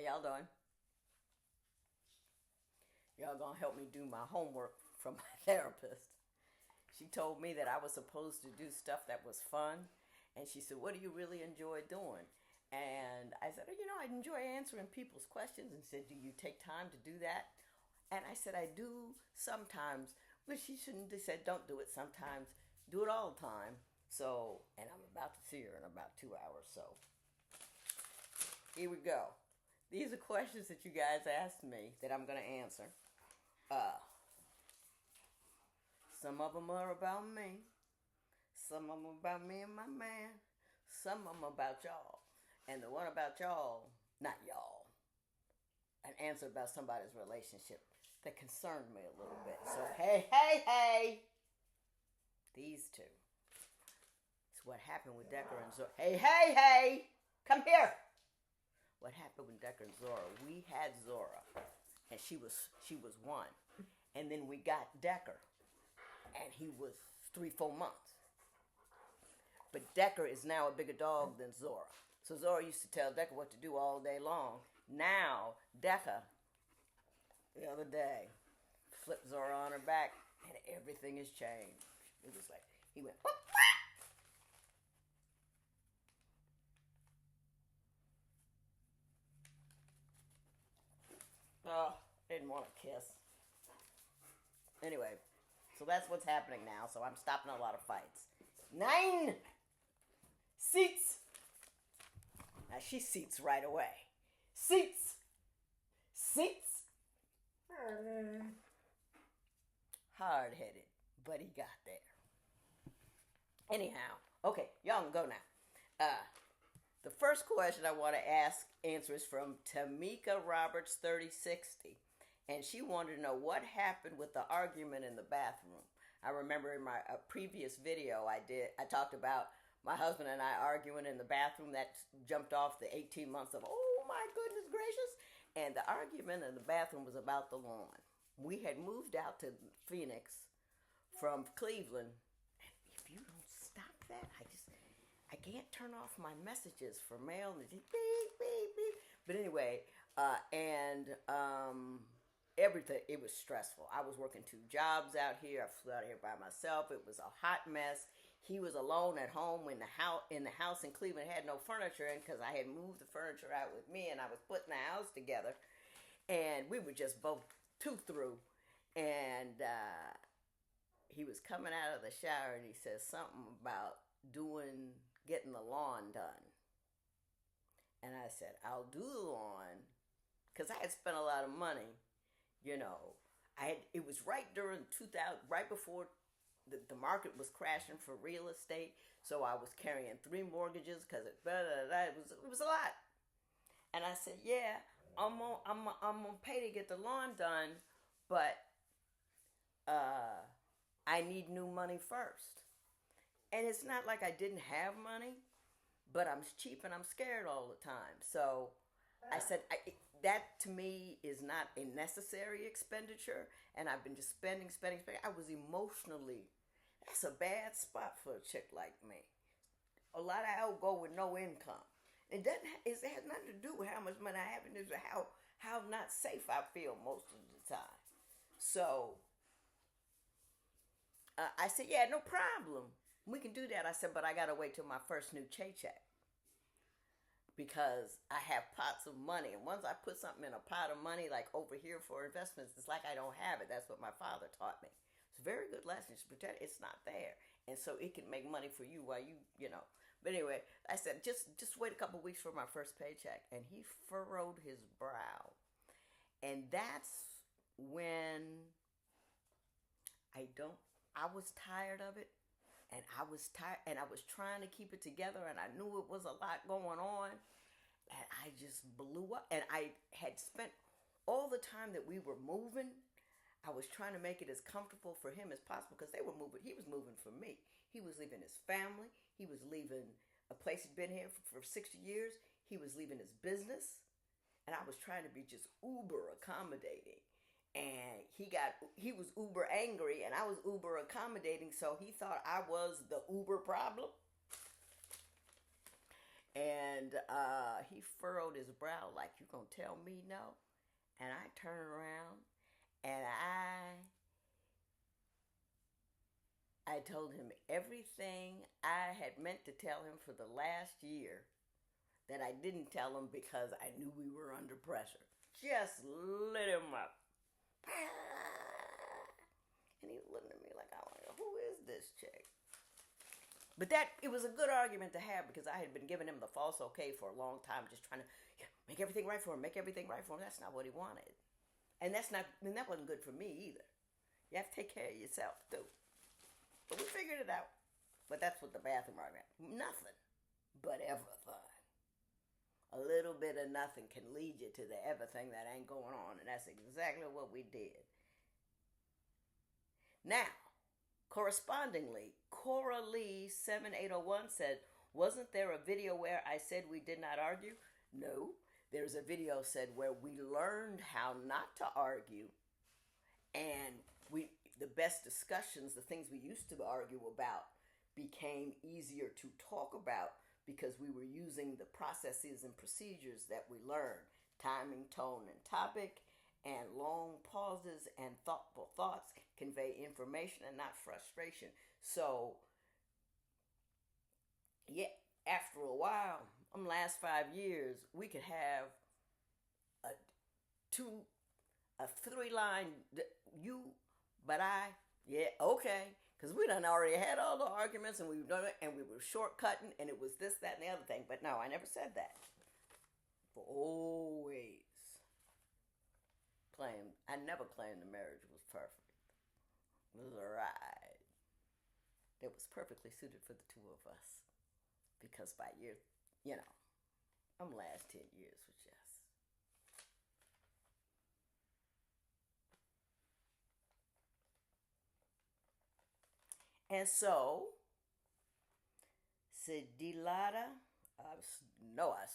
How y'all doing? Y'all gonna help me do my homework from my therapist. She told me that I was supposed to do stuff that was fun. And she said, "What do you really enjoy doing?" And I said, I enjoy answering people's questions. And said, "Do you take time to do that?" And I said, "I do sometimes." But she shouldn't have said, "Don't do it sometimes. Do it all the time." So, and I'm about to see her in about 2 hours. So, here we go. These are questions that you guys asked me that I'm going to answer. Uh, some of them are about me. Some of them about me and my man. Some of them about y'all. And the one about y'all, not y'all, an answer about somebody's relationship that concerned me a little bit. So, hey. These two. It's what happened with Decker and Zora. Hey. Come here. What happened with Decker and Zora? We had Zora, and she was one. And then we got Decker, and he was 3-4 months. But Decker is now a bigger dog than Zora. So Zora used to tell Decker what to do all day long. Now, Decker, the other day, flipped Zora on her back, and everything has changed. It was like, he went, whoop. Oh, didn't want to kiss. Anyway, so that's what's happening now. So I'm stopping a lot of fights. 9 seats. Now she seats right away. Seats. Hard-headed, but he got there. Anyhow, okay, y'all can go now. The first question I want to answer is from Tamika Roberts 3060. And she wanted to know what happened with the argument in the bathroom. I remember in my previous video I talked about my husband and I arguing in the bathroom. That jumped off the 18 months of, oh my goodness gracious. And the argument in the bathroom was about the lawn. We had moved out to Phoenix from Cleveland. And if you don't stop that, I can't turn off my messages for mail. And beep, beep. But anyway, everything, it was stressful. I was working 2 jobs out here. I flew out here by myself. It was a hot mess. He was alone at home when the house in Cleveland had no furniture in because I had moved the furniture out with me and I was putting the house together. And we were just both too through. And he was coming out of the shower and he said something about getting the lawn done. And I said, I'll do the lawn because I had spent a lot of money. It was right during 2000, right before the market was crashing for real estate. So I was carrying 3 mortgages because it was a lot. And I said, yeah, I'm gonna pay to get the lawn done, but I need new money first. And it's not like I didn't have money, but I'm cheap and I'm scared all the time. So I said, that to me is not a necessary expenditure. And I've been just spending. I was emotionally, that's a bad spot for a chick like me. A lot of I'll go with no income. It has nothing to do with how much money I have, and it's how not safe I feel most of the time. So I said, yeah, no problem. We can do that. I said, but I got to wait till my first new paycheck because I have pots of money. And once I put something in a pot of money, like over here for investments, it's like I don't have it. That's what my father taught me. It's a very good lesson. Just pretend it's not there. And so it can make money for you while you. But anyway, I said, just wait a couple of weeks for my first paycheck. And he furrowed his brow. And that's when I was tired of it. And I was tired, and I was trying to keep it together, and I knew it was a lot going on, and I just blew up. And I had spent all the time that we were moving, I was trying to make it as comfortable for him as possible because they were moving. He was moving for me. He was leaving his family. He was leaving a place he'd been here for 60 years. He was leaving his business, and I was trying to be just uber accommodating. And he was uber angry and I was uber accommodating, so he thought I was the uber problem. And he furrowed his brow like, you gonna tell me no? And I turned around and I told him everything I had meant to tell him for the last year that I didn't tell him because I knew we were under pressure. Just lit him up. And he was looking at me like, who is this chick? But it was a good argument to have because I had been giving him the false okay for a long time, just trying to make everything right for him, make everything right for him. That's not what he wanted. And that wasn't good for me either. You have to take care of yourself too. But we figured it out. But that's what the bathroom argument. Nothing but everything. A little bit of nothing can lead you to the everything that ain't going on. And that's exactly what we did. Now, correspondingly, Cora Lee 7801 said, wasn't there a video where I said we did not argue? No. There's a video said where we learned how not to argue, and the best discussions, the things we used to argue about, became easier to talk about because we were using the processes and procedures that we learned: timing, tone, and topic, and long pauses and thoughtful thoughts convey information and not frustration. So, yeah, after a while, last 5 years, we could have a 3-line, you, but I, yeah, okay. Because we done already had all the arguments and we've done it and we were shortcutting and it was this, that, and the other thing. But no, I never said that. For always claimed, I never claimed the marriage was perfect. It was a ride. It was perfectly suited for the two of us. Because by year, last 10 years was just. And so, Sedilata, I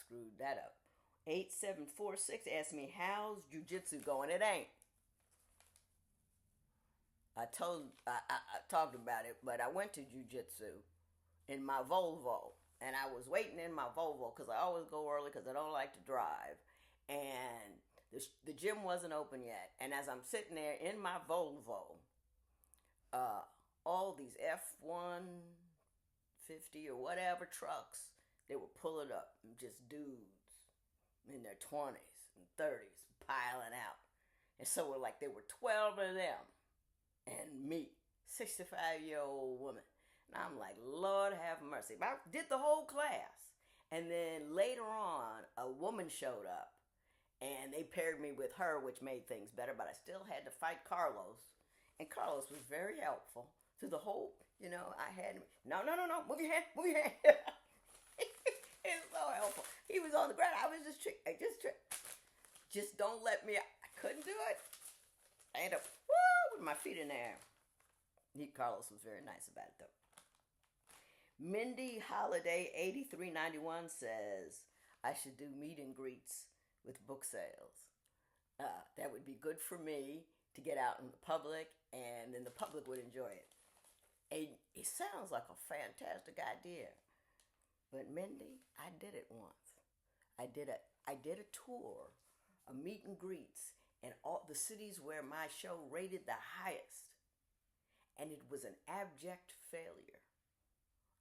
screwed that up. 8746 asked me, how's jiu-jitsu going? It ain't. I talked about it, but I went to jiu-jitsu in my Volvo. And I was waiting in my Volvo because I always go early because I don't like to drive. And the gym wasn't open yet. And as I'm sitting there in my Volvo, all these F-150 or whatever trucks, they were pulling up. Just dudes in their 20s and 30s piling out. And so there were 12 of them and me, 65-year-old woman. And I'm like, Lord have mercy. But I did the whole class. And then later on, a woman showed up. And they paired me with her, which made things better. But I still had to fight Carlos. And Carlos was very helpful. Through the whole, I had him. No. Move your hand. It's so helpful. He was on the ground. I was just don't let me. I couldn't do it. I ended up, with my feet in the air. Carlos was very nice about it, though. Mindy Holiday 8391 says, I should do meet and greets with book sales. That would be good for me to get out in the public, and then the public would enjoy it. It sounds like a fantastic idea. But Mindy, I did it once. I did a tour, a meet and greets in all the cities where my show rated the highest. And it was an abject failure.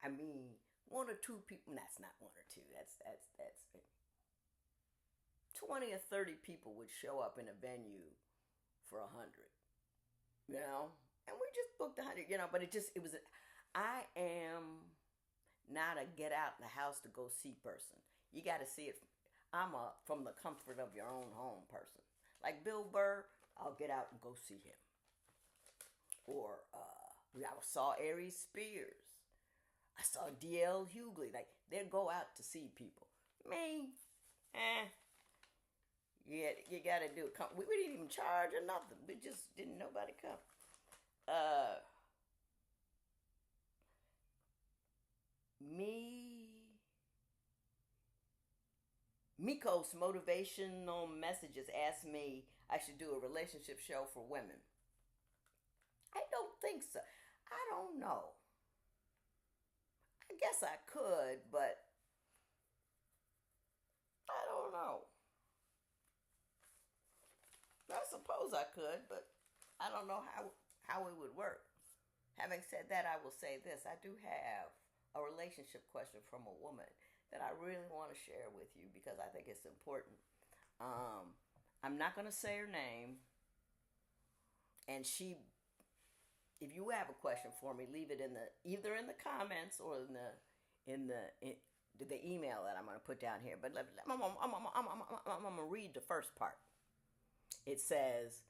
I mean, 1 or 2 people, that's not 1 or 2, that's 20 or 30 people would show up in a venue for 100, and we just booked 100, but I am not a get out in the house to go see person. You got to see it. I'm a from the comfort of your own home person. Like Bill Burr, I'll get out and go see him. Or I saw Aries Spears. I saw D.L. Hughley. They'd go out to see people. Me, yeah, you got to do it. We didn't even charge or nothing. We just didn't nobody come. Miko's motivational messages asked me I should do a relationship show for women. I don't think so. I don't know. I guess I could, but I don't know. I suppose I could, but I don't know how it would work. Having said that, I will say this. I do have a relationship question from a woman that I really want to share with you because I think it's important. I'm not going to say her name. And if you have a question for me, leave it either in the comments or in the email that I'm going to put down here. But I'm going to read the first part. It says,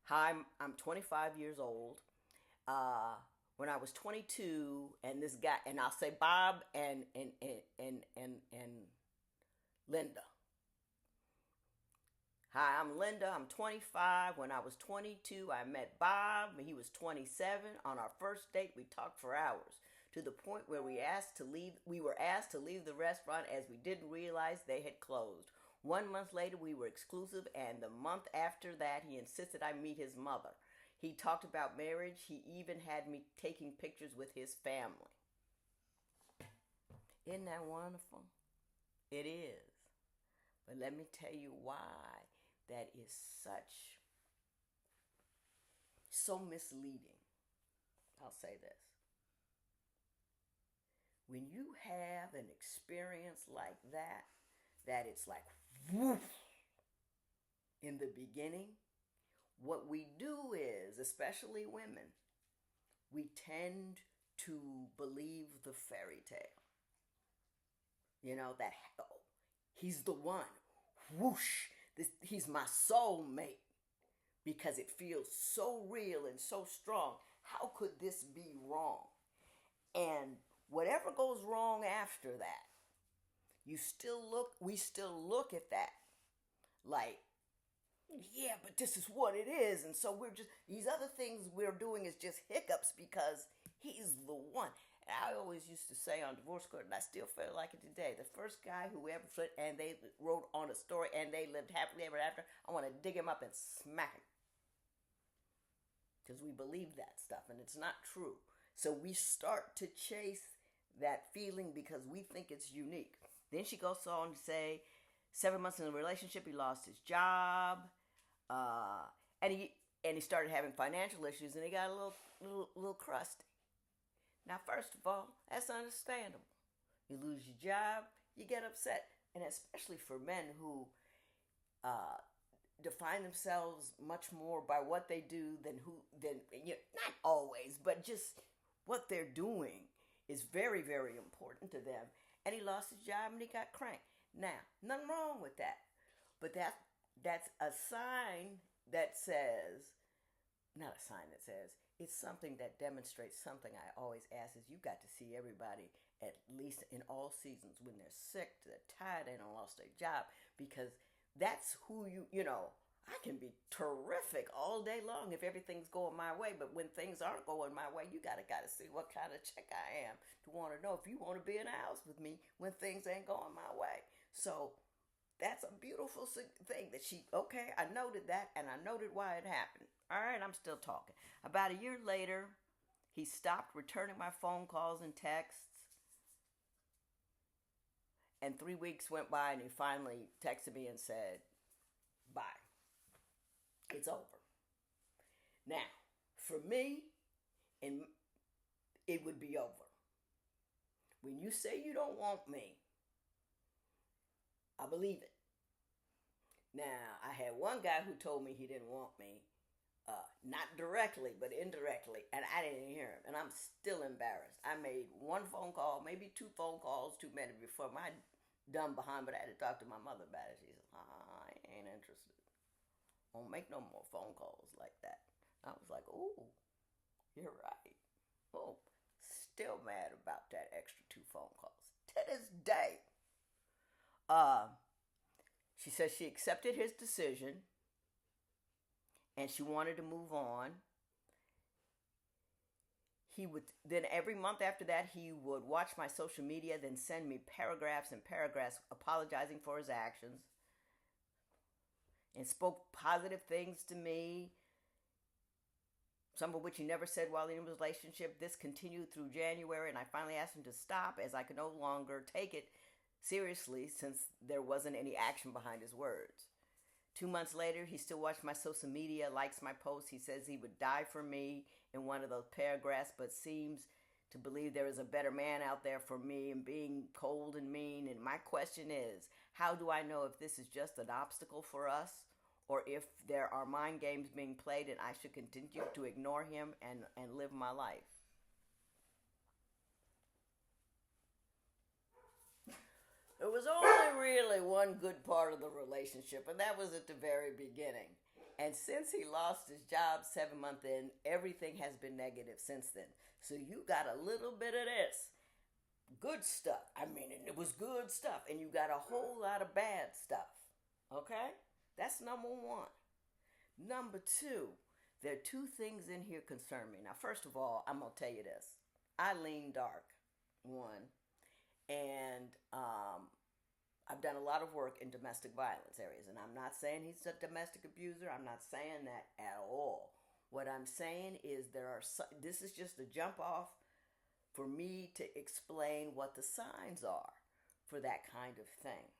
"Hi, I'm 25 years old. When I was 22, and this guy, and I'll say Bob and Linda. Hi, I'm Linda. I'm 25. When I was 22, I met Bob. He was 27. On our first date, we talked for hours to the point where we were asked to leave the restaurant as we didn't realize they had closed. 1 month later, we were exclusive, and the month after that, he insisted I meet his mother. He talked about marriage. He even had me taking pictures with his family." Isn't that wonderful? It is. But let me tell you why that is so misleading. I'll say this. When you have an experience like that it's like woof in the beginning, what we do is, especially women, we tend to believe the fairy tale. You know, that he's the one. Whoosh. He's my soulmate. Because it feels so real and so strong. How could this be wrong? And whatever goes wrong after that, we still look at that like, yeah, but this is what it is. And so these other things we're doing is just hiccups because he's the one. And I always used to say on divorce court, and I still feel like it today, the first guy who ever flipped and they wrote on a story and they lived happily ever after, I want to dig him up and smack him. Because we believe that stuff and it's not true. So we start to chase that feeling because we think it's unique. Then she goes on to say, 7 months in the relationship, he lost his job, and he started having financial issues, and he got a little crusty. Now, first of all, that's understandable. You lose your job, you get upset, and especially for men who define themselves much more by what they do than not always, but just what they're doing is very, very important to them. And he lost his job and he got cranked. Now, nothing wrong with that. But that's a sign that says, not a sign that says, it's something that demonstrates something I always ask is you got to see everybody at least in all seasons when they're sick, they're tired, they don't lost their job, because that's who I can be terrific all day long if everything's going my way, but when things aren't going my way, you gotta see what kind of chick I am to want to know if you want to be in the house with me when things ain't going my way. So that's a beautiful thing that I noted that and I noted why it happened. All right, I'm still talking. About a year later, he stopped returning my phone calls and texts. And 3 weeks went by and he finally texted me and said, bye. It's over. Now, for me, it would be over. When you say you don't want me, I believe it. Now, I had one guy who told me he didn't want me, not directly, but indirectly, and I didn't hear him, and I'm still embarrassed. I made one phone call, maybe 2 phone calls too many before my dumb behind, but I had to talk to my mother about it. She said, I ain't interested. Won't make no more phone calls like that. I was like, ooh, you're right. Oh, still mad about that extra 2 phone calls to this day. She says she accepted his decision and she wanted to move on. Then every month after that, he would watch my social media, then send me paragraphs and paragraphs apologizing for his actions and spoke positive things to me, some of which he never said while in a relationship. This continued through January, and I finally asked him to stop as I could no longer take it. seriously since there wasn't any action behind his words. 2 months later, he still watches my social media, likes my posts. He says he would die for me in one of those paragraphs, but seems to believe there is a better man out there for me and being cold and mean. And my question is, how do I know if this is just an obstacle for us or if there are mind games being played and I should continue to ignore him and live my life? There was only really one good part of the relationship, and that was at the very beginning. And since he lost his job 7 months in, everything has been negative since then. So you got a little bit of this good stuff. I mean, it was good stuff. And you got a whole lot of bad stuff. Okay? That's number one. Number two, there are two things in here concern me. Now, first of all, I'm going to tell you this. I lean dark, one. And I've done a lot of work in domestic violence areas. And I'm not saying he's a domestic abuser. I'm not saying that at all. What I'm saying is this is just a jump off for me to explain what the signs are for that kind of thing.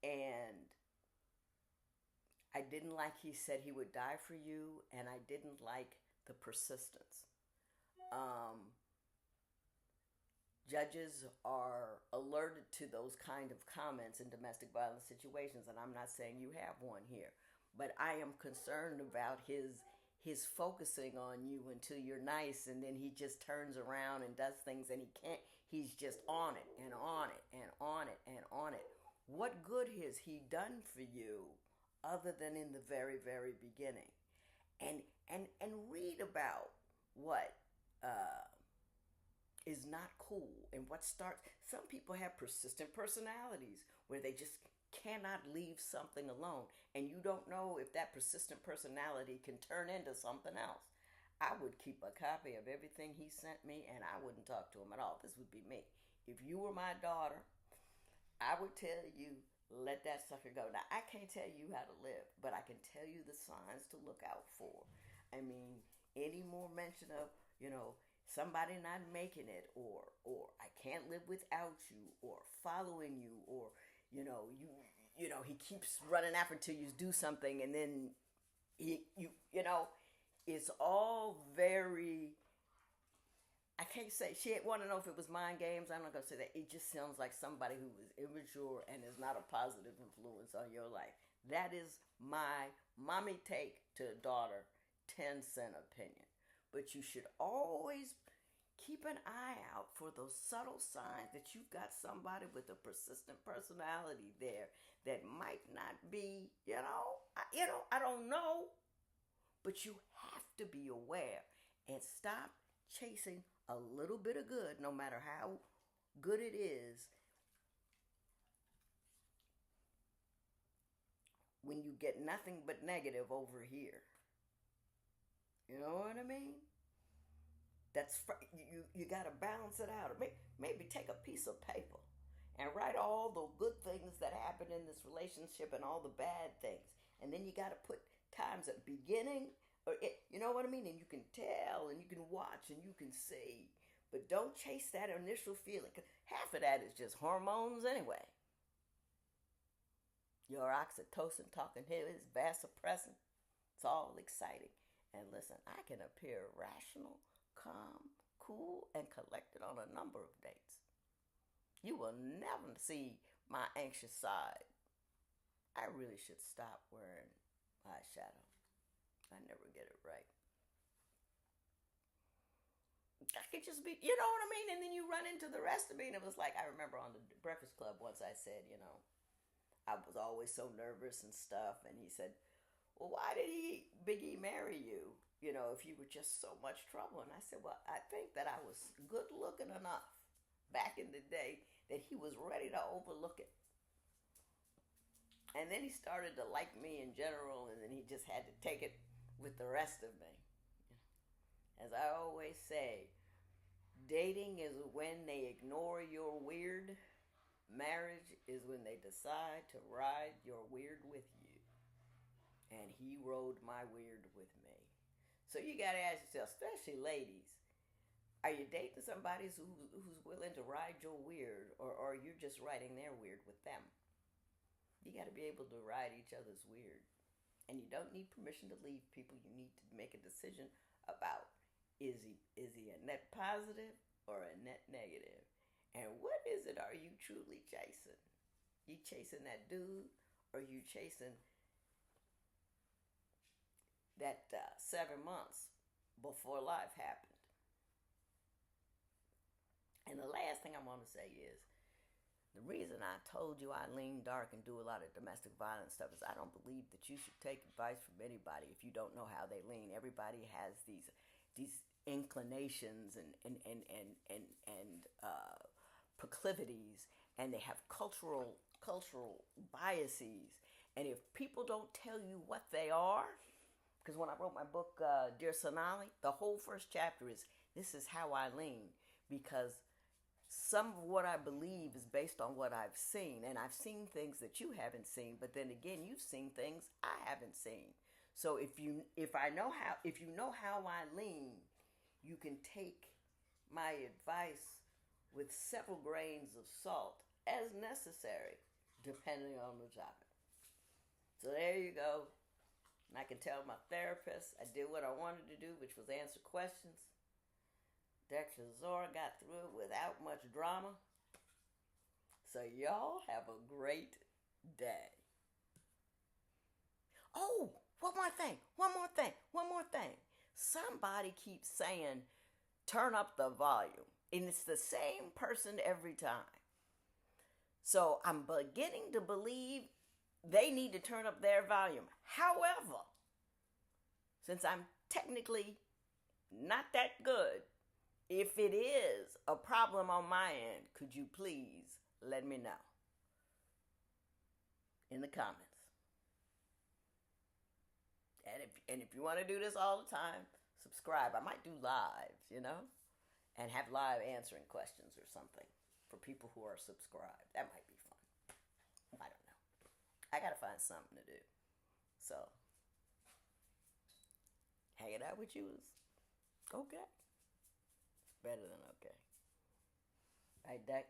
And I didn't like he said he would die for you, and I didn't like the persistence. Judges are alerted to those kind of comments in domestic violence situations, and I'm not saying you have one here, but I am concerned about his focusing on you until you're nice, and then he just turns around and does things, and he's just on it and on it and on it and on it. What good has he done for you other than in the very, very beginning? And read about what is not cool and what starts. Some people have persistent personalities where they just cannot leave something alone, and you don't know if that persistent personality can turn into something else. I would keep a copy of everything he sent me, and I wouldn't talk to him at all. This would be me. If you were my daughter, I would tell you, let that sucker go. Now, I can't tell you how to live, but I can tell you the signs to look out for. I mean, any more mention of, somebody not making it, or I can't live without you, or following you, or he keeps running after till you do something, and then it's all very. I can't say she want to know if it was mind games. I'm not gonna say that. It just sounds like somebody who is immature and is not a positive influence on your life. That is my mommy take to a daughter 10-cent opinion. But you should always keep an eye out for those subtle signs that you've got somebody with a persistent personality there that might not be, I don't know. But you have to be aware and stop chasing a little bit of good, no matter how good it is, when you get nothing but negative over here. You know what I mean? You got to balance it out. Maybe take a piece of paper and write all the good things that happen in this relationship and all the bad things. And then you got to put times at beginning, you know what I mean? And you can tell and you can watch and you can see. But don't chase that initial feeling, because half of that is just hormones anyway. Your oxytocin talking here is vasopressin. It's all exciting. And listen, I can appear rational, calm, cool, and collected on a number of dates. You will never see my anxious side. I really should stop wearing eyeshadow. I never get it right. I could just be, you know what I mean? And then you run into the rest of me. And it was like, I remember on the Breakfast Club once I said, I was always so nervous and stuff. And he said, well, why did Big E marry you? If you were just so much trouble. And I said, well, I think that I was good looking enough back in the day that he was ready to overlook it. And then he started to like me in general, and then he just had to take it with the rest of me. As I always say, dating is when they ignore your weird. Marriage is when they decide to ride your weird with you. And he rode my weird with me. So you got to ask yourself, especially ladies, Are you dating somebody who's willing to ride your weird, or you're just riding their weird with them? You got to be able to ride each other's weird. And you don't need permission to leave people. You need to make a decision about is he a net positive or a net negative? And what is it are you truly chasing? You chasing that dude, or you chasing that 7 months before life happened? And the last thing I want to say is, the reason I told you I lean dark and do a lot of domestic violence stuff is I don't believe that you should take advice from anybody if you don't know how they lean. Everybody has these inclinations and proclivities, and they have cultural biases. And if people don't tell you what they are, because when I wrote my book, Dear Sonali, the whole first chapter is, this is how I lean, because some of what I believe is based on what I've seen, and I've seen things that you haven't seen, but then again, you've seen things I haven't seen. So if you know how I lean, you can take my advice with several grains of salt as necessary, depending on the topic. So there you go. And I can tell my therapist I did what I wanted to do, which was answer questions. Dr. Zora got through it without much drama. So y'all have a great day. Oh, one more thing. Somebody keeps saying, turn up the volume. And it's the same person every time. So I'm beginning to believe they need to turn up their volume. However, since I'm technically not that good, if it is a problem on my end, could you please let me know in the comments? And if you want to do this all the time, subscribe. I might do lives, and have live answering questions or something for people who are subscribed. That might be fun. I don't know. I got to find something to do. So, hanging out with you is okay. Better than okay. All right, Dak.